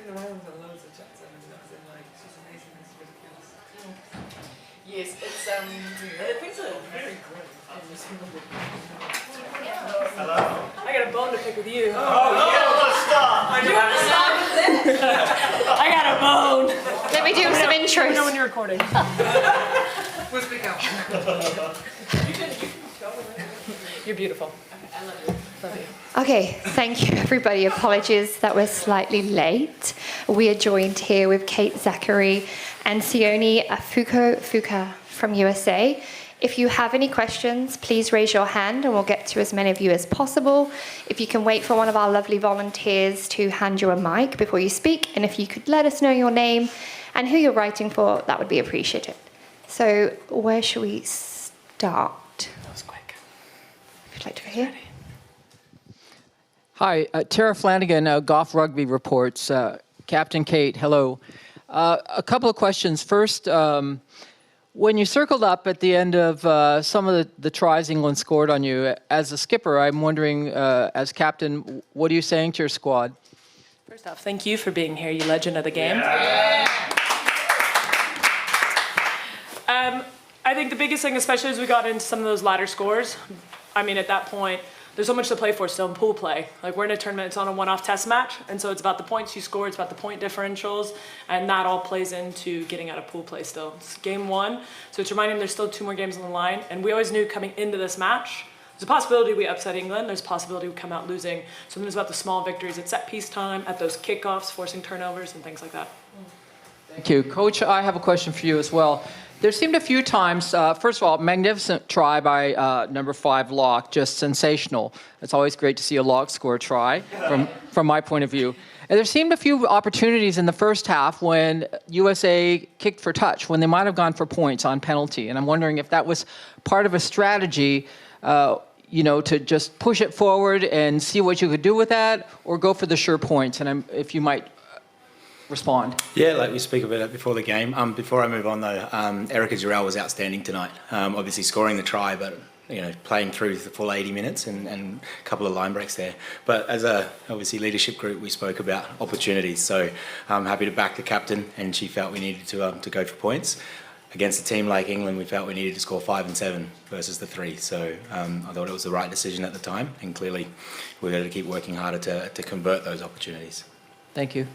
walking around with loads of chats and as in like she's amazing, it's ridiculous. Yes, it's things are very great. Hello. I got a bone to pick with you. Stop! I got a bone. Let me do some intros. Know when you're recording. We'll speak out. You're beautiful. I love you. Love you. Okay, thank you everybody. Apologies that we're slightly late. We are joined here with Kate Zackary and Sione Fukofuka from USA. If you have any questions, please raise your hand and we'll get to as many of you as possible. If you can wait for one of our lovely volunteers to hand you a mic before you speak, and if you could let us know your name and who you're writing for, that would be appreciated. So where should we start? That was quick. If you'd like to go here. Hi, Tara Flanagan, Golf Rugby Reports. Captain Kate, hello. A couple of questions. First, when you circled up at the end of some of the tries England scored on you, as a skipper, I'm wondering, as captain, what are you saying to your squad? First off, thank you for being here, you legend of the game. I think the biggest thing, especially as we got into some of those latter scores, I mean, at that point, there's so much to play for still in pool play. Like, we're in a tournament, it's on a one-off test match, and so it's about the points you score, it's about the point differentials, and that all plays into getting out of pool play still. It's game one, so it's reminding them there's still 2 more games on the line, and we always knew coming into this match, there's a possibility we upset England, there's a possibility we come out losing. So then it's about the small victories at set piece time, at those kickoffs, forcing turnovers, and things like that. Thank you. Coach, I have a question for you as well. There seemed a few times, first of all, magnificent try by number 5, Locke, just sensational. It's always great to see a Locke score a try from my point of view. And there seemed a few opportunities in the first half when USA kicked for touch, when they might have gone for points on penalty. And I'm wondering if that was part of a strategy, to just push it forward and see what you could do with that, or go for the sure points. And if you might respond. Yeah, like we speak about it before the game. Before I move on though, Erica Giral was outstanding tonight. Obviously scoring the try, but playing through the full 80 minutes and a couple of line breaks there. But as a obviously leadership group, we spoke about opportunities. So I'm happy to back the captain, and she felt we needed to go for points. Against a team like England, we felt we needed to score 5 and 7 versus the 3. So I thought it was the right decision at the time, and clearly we're going to keep working harder to convert those opportunities. Thank you.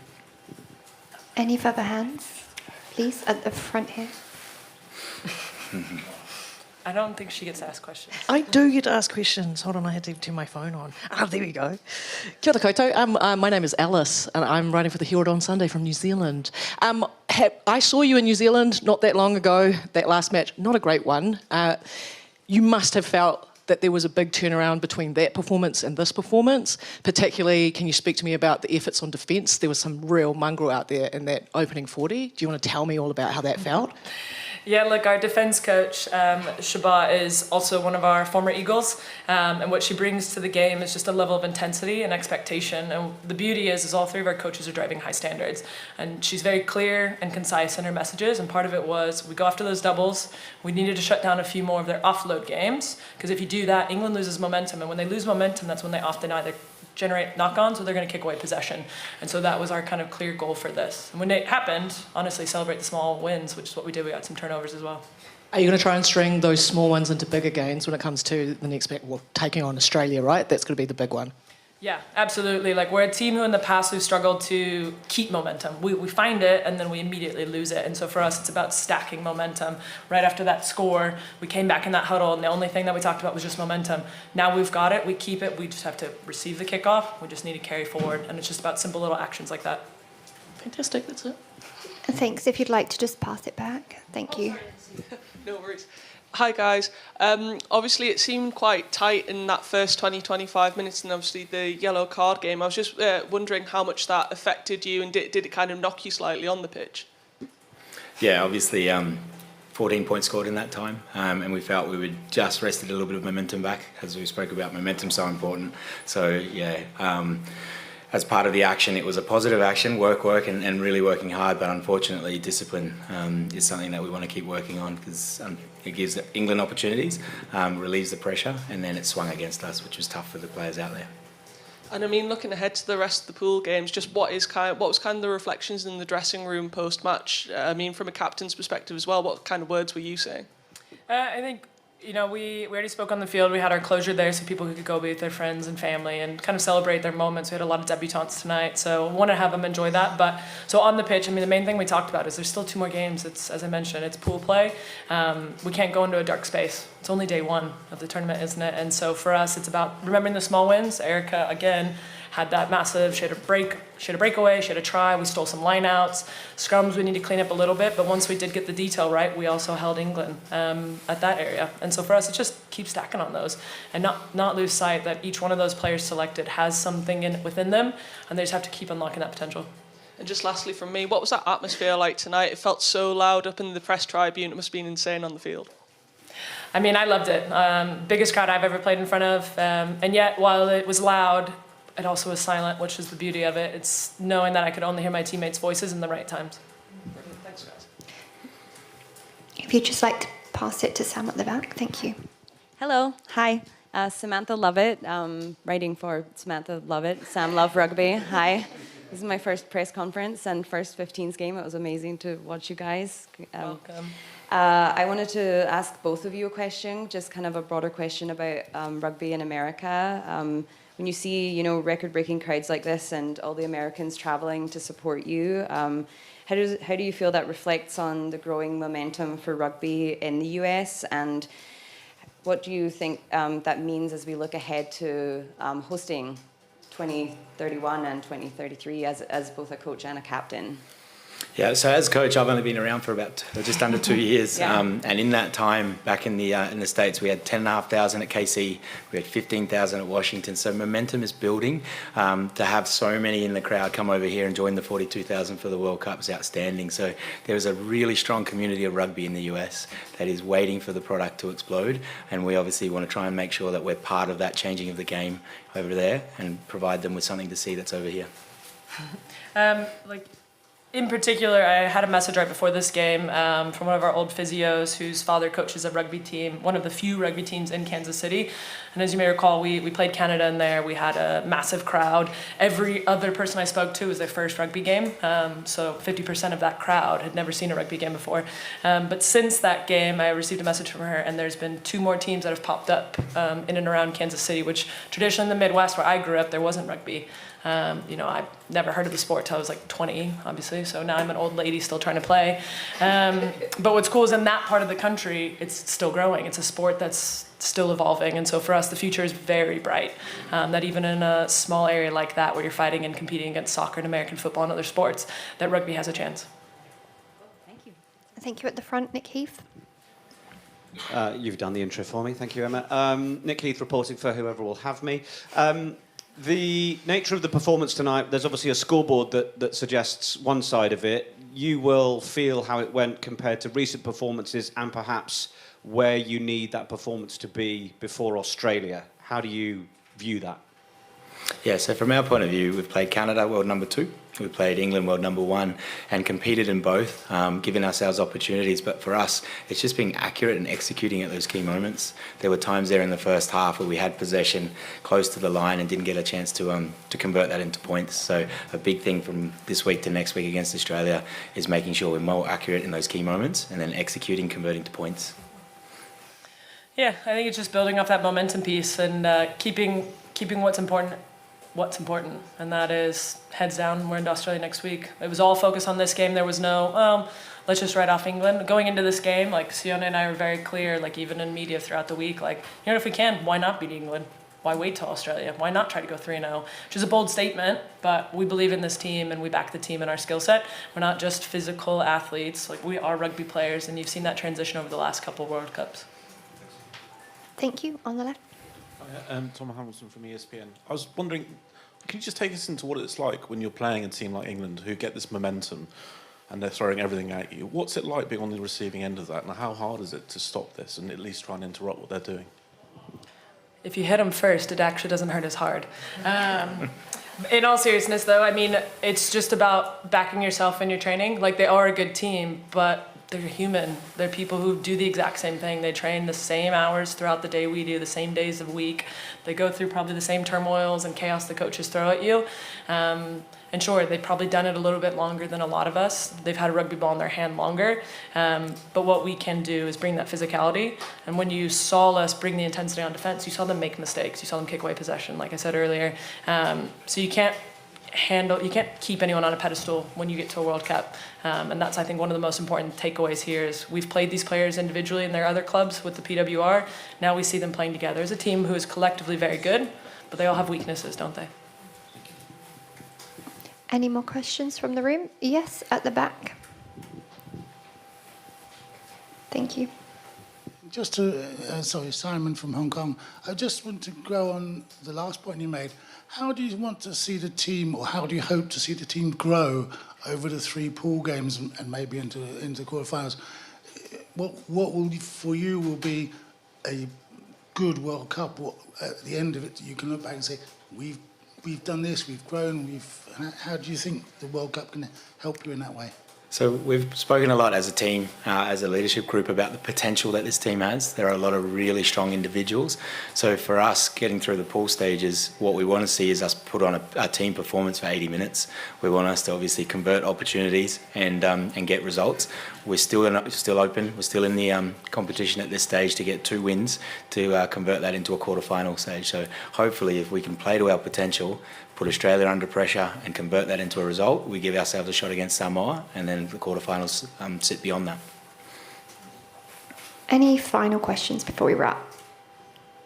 Any further hands, please, at the front here? I don't think she gets to ask questions. I do get to ask questions. Hold on, I had to turn my phone on. There we go. Kia ora koutou. My name is Alice, and I'm writing for the Herald on Sunday from New Zealand. I saw you in New Zealand not that long ago, that last match, not a great one. You must have felt that there was a big turnaround between that performance and this performance. Particularly, can you speak to me about the efforts on defence? There was some real mongrel out there in that opening 40. Do you want to tell me all about how that felt? Yeah, look, our defence coach, Shaba, is also one of our former Eagles, and what she brings to the game is just a level of intensity and expectation. And the beauty is all 3 of our coaches are driving high standards, and she's very clear and concise in her messages. And part of it was we go after those doubles. We needed to shut down a few more of their offload games, because if you do that, England loses momentum, and when they lose momentum, that's when they often either generate knock-ons or they're going to kick away possession. And so that was our kind of clear goal for this. And when it happened, honestly, celebrate the small wins, which is what we did. We got some turnovers as well. Are you going to try and string those small ones into bigger gains when it comes to the next, taking on Australia, right? That's going to be the big one. Yeah, absolutely. Like, we're a team who in the past we've struggled to keep momentum. We find it and then we immediately lose it. And so for us, it's about stacking momentum. Right after that score, we came back in that huddle and the only thing that we talked about was just momentum. Now we've got it, we keep it, we just have to receive the kickoff. We just need to carry forward. And it's just about simple little actions like that. Fantastic, that's it. Thanks. If you'd like to just pass it back. Thank you. No worries. Hi guys. Obviously it seemed quite tight in that first 20-25 minutes, and obviously the yellow card game. I was just wondering how much that affected you, and did it kind of knock you slightly on the pitch? Yeah, obviously 14 points scored in that time, and we felt we would just rested a little bit of momentum back, as we spoke about momentum so important. So yeah, as part of the action, it was a positive action, work, and really working hard. But unfortunately, discipline is something that we want to keep working on, because it gives England opportunities, relieves the pressure, and then it swung against us, which was tough for the players out there. And I mean, looking ahead to the rest of the pool games, just what was kind of the reflections in the dressing room post-match? I mean, from a captain's perspective as well, what kind of words were you saying? I think, we already spoke on the field. We had our closure there so people could go be with their friends and family and kind of celebrate their moments. We had a lot of debutants tonight, so I want to have them enjoy that. But so on the pitch, I mean, the main thing we talked about is there's still 2 more games. It's, as I mentioned, it's pool play. We can't go into a dark space. It's only day 1 of the tournament, isn't it? And so for us, it's about remembering the small wins. Erica, again, had that massive, she had a breakaway, she had a try, we stole some lineouts. Scrums we need to clean up a little bit, but once we did get the detail right, we also held England at that area. And so for us, it's just keep stacking on those and not lose sight that each one of those players selected has something within them, and they just have to keep unlocking that potential. And just lastly from me, what was that atmosphere like tonight? It felt so loud up in the press tribune, it must have been insane on the field. I mean, I loved it. Biggest crowd I've ever played in front of, and yet while it was loud, it also was silent, which is the beauty of it. It's knowing that I could only hear my teammates' voices in the right times. Thanks, guys. If you'd just like to pass it to Sam at the back, thank you. Hello, hi. Samantha Lovett, writing for Samantha Lovett, Sam Love Rugby. Hi. This is my first press conference and first 15s game. It was amazing to watch you guys. Welcome. I wanted to ask both of you a question, just kind of a broader question about rugby in America. When you see, record-breaking crowds like this and all the Americans traveling to support you, how do you feel that reflects on the growing momentum for rugby in the US? And what do you think that means as we look ahead to hosting 2031 and 2033 as both a coach and a captain? Yeah, so as coach, I've only been around for about just under 2 years, Yeah. and in that time, back in the States, we had 10,500 at KC, we had 15,000 at Washington. So momentum is building. To have so many in the crowd come over here and join the 42,000 for the World Cup is outstanding. So there is a really strong community of rugby in the US that is waiting for the product to explode, and we obviously want to try and make sure that we're part of that changing of the game over there and provide them with something to see that's over here. In particular, I had a message right before this game from one of our old physios whose father coaches a rugby team, one of the few rugby teams in Kansas City. And as you may recall, we played Canada in there. We had a massive crowd. Every other person I spoke to was their first rugby game. So 50% of that crowd had never seen a rugby game before. But since that game, I received a message from her, and there's been 2 more teams that have popped up in and around Kansas City, which traditionally in the Midwest where I grew up, there wasn't rugby. I've never heard of the sport till I was like 20, obviously, so now I'm an old lady still trying to play. But what's cool is in that part of the country, it's still growing. It's a sport that's still evolving, and so for us, the future is very bright. That even in a small area like that, where you're fighting and competing against soccer and American football and other sports, that rugby has a chance. Thank you. Thank you at the front, Nick Heath. You've done the intro for me. Thank you, Emma. Nick Heath reporting for whoever will have me. The nature of the performance tonight, there's obviously a scoreboard that suggests one side of it. You will feel how it went compared to recent performances and perhaps where you need that performance to be before Australia. How do you view that? Yeah, so from our point of view, we've played Canada, world number 2. We've played England, world number 1, and competed in both, giving ourselves opportunities. But for us, it's just being accurate and executing at those key moments. There were times there in the first half where we had possession close to the line and didn't get a chance to convert that into points. So a big thing from this week to next week against Australia is making sure we're more accurate in those key moments and then executing, converting to points. Yeah, I think it's just building off that momentum piece and keeping what's important, and that is heads down. We're into Australia next week. It was all focused on this game. There was no, let's just write off England. Going into this game, like Sione and I were very clear, like even in media throughout the week, like, if we can, why not beat England? Why wait till Australia? Why not try to go 3-0? Which is a bold statement, but we believe in this team and we back the team and our skill set. We're not just physical athletes, like we are rugby players, and you've seen that transition over the last couple of World Cups. Thank you. On the left. Tom Hamilton from ESPN. I was wondering, can you just take us into what it's like when you're playing a team like England who get this momentum and they're throwing everything at you? What's it like being on the receiving end of that, and how hard is it to stop this and at least try and interrupt what they're doing? If you hit them first, it actually doesn't hurt as hard. In all seriousness, though, I mean, it's just about backing yourself in your training. Like, they are a good team, but they're human. They're people who do the exact same thing. They train the same hours throughout the day we do, the same days of the week. They go through probably the same turmoils and chaos the coaches throw at you. And sure, they've probably done it a little bit longer than a lot of us. They've had a rugby ball in their hand longer. But what we can do is bring that physicality. And when you saw us bring the intensity on defense, you saw them make mistakes. You saw them kick away possession, like I said earlier. So you can't keep anyone on a pedestal when you get to a World Cup. And that's, I think, one of the most important takeaways here is we've played these players individually in their other clubs with the PWR. Now we see them playing together as a team who is collectively very good, but they all have weaknesses, don't they? Any more questions from the room? Yes, at the back. Thank you. Just to, Simon from Hong Kong. I just want to go on the last point you made. How do you want to see the team, or how do you hope to see the team grow over the 3 pool games and maybe into quarterfinals? What will for you will be a good World Cup? What, at the end of it, you can look back and say, we've done this, we've grown. How do you think the World Cup can help you in that way? So we've spoken a lot as a team, as a leadership group, about the potential that this team has. There are a lot of really strong individuals. So for us, getting through the pool stages, what we want to see is us put on a team performance for 80 minutes. We want us to obviously convert opportunities and get results. We're still open. We're still in the competition at this stage to get 2 wins to convert that into a quarter-final stage. So hopefully, if we can play to our potential, put Australia under pressure and convert that into a result, we give ourselves a shot against Samoa, and then the quarterfinals sit beyond that. Any final questions before we wrap?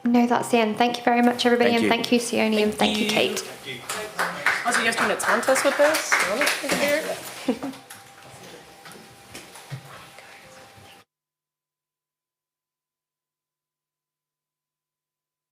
No, that's the end. Thank you very much, everybody, and thank you, Sione, and thank you, Kate. Also, you guys doing a contest with this?